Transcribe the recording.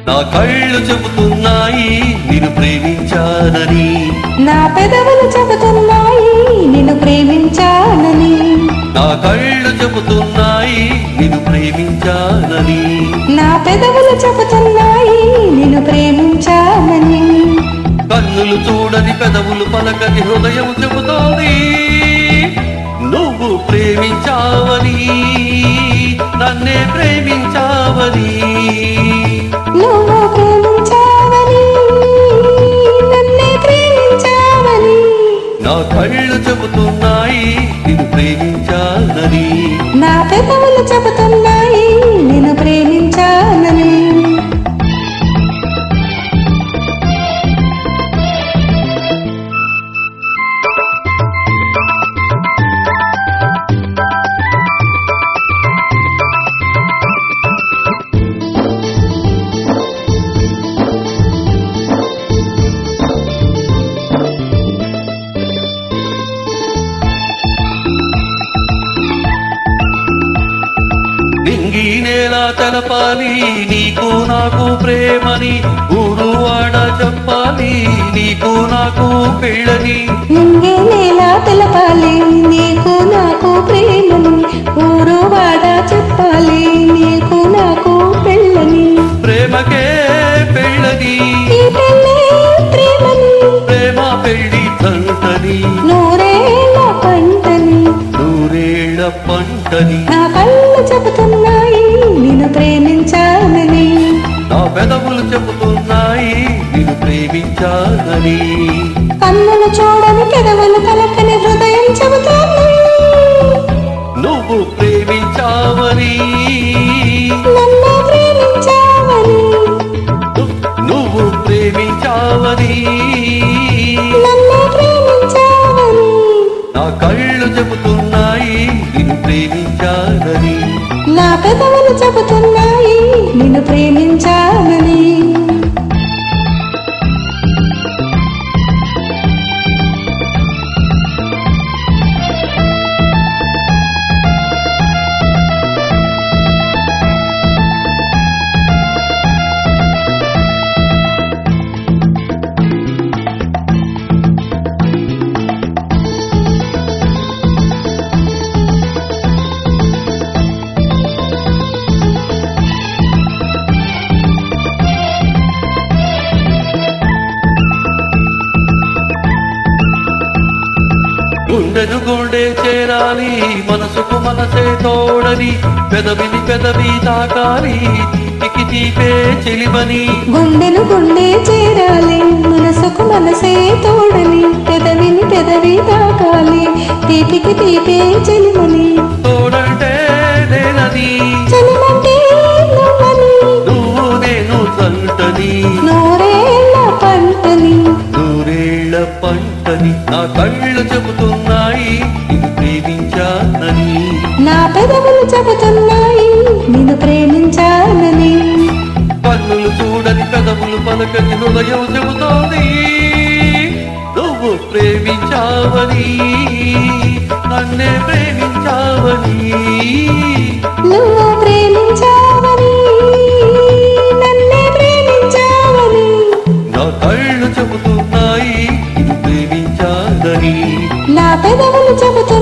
నా కళ్ళు చెబుతున్నాయి నిన్ను ప్రేమించానని, నా పెదవులు చెబుతున్నాయి నిన్ను ప్రేమించానని, నా కళ్ళు చెబుతున్నాయి నిన్ను ప్రేమించానని, నా పెదవులు చెబుతున్నాయి నిన్ను ప్రేమించానని. కన్నులు చూడని పెదవులు పలకని హృదయం చెబుతోంది నువ్వు ప్రేమించావని, నన్నే ప్రేమించావని. నువ్వు ప్రేమించావని, నన్నే ప్రేమించావని. నా కళ్ళు చెబుతున్నాయి నిన్ను ప్రేమించానని, నా పెదవులు చెబుతున్నాయి నిన్ను ప్రేమించానని. నింగి నేల తెలపాలి నీకు నాకు ప్రేమని, ఊరు వాడ చెప్పాలి నీకు నాకు పెళ్ళని. నింగే నేల తెలపాలి నీకు నాకు ప్రేమని, ఊరు వాడ చెప్పాలి నీకు నాకు పెళ్ళని. ప్రేమకే పెళ్ళని, ఈ పెళ్ళే ప్రేమని, ప్రేమ పెళ్ళి తంటని, నూరేళ్ళ పంటని. నూరేళ్ల పంటని. నా కళ్ళు చెబుతున్నాయి నిన్ను ప్రేమించానని, నా పెదవులు చెబుతున్నాయి నిన్ను ప్రేమించానని, కన్నులు చూడని పెదవులు పలకని హృదయం చెబుతోంది నువ్వు ప్రేమించావని, నన్ను ప్రేమించావని, నువ్వు ప్రేమించావని. నన్ను ప్రేమించావని. నా కళ్ళు చెబుతున్నాయి నిన్ను ప్రేమించానని, నా పెదవులు చెబుతున్నాయి నిన్ను ప్రేమించానని. గుండెను గుండె చేరాలి మనసుకు మనసే తోడని, పెదవిని పెదవి తాకాలి తీపికి తీపే చెలిమని. గుండెను గుండె చేరాలి మనసుకు మనసే తోడని, పెదవిని పెదవి తాకాలి తీపికి తీపే చెలిమని. తోడంటే నేనని, చెలిమంటే నువ్వని, నువ్వు నేను తంటని, నూరేళ్ళ పంటని. నూరేళ్ల పంటని. నా కళ్ళు చెబుతున్నాయి నిన్ను ప్రేమించానని, నా పెదవులు చెబుతున్నాయి నిన్ను ప్రేమించానని, కన్నులు చూడని పెదవులు పలకని హృదయం చెబుతోంది నువ్వు ప్రేమించావని, నన్నే ప్రేమించావని. నువ్వు ప్రేమించావని, నన్నే ప్రేమించావని. నా కళ్ళు చెబుతున్నాయి నిన్ను ప్రేమించానని, నా పెదవులు చెబుతున్నాయి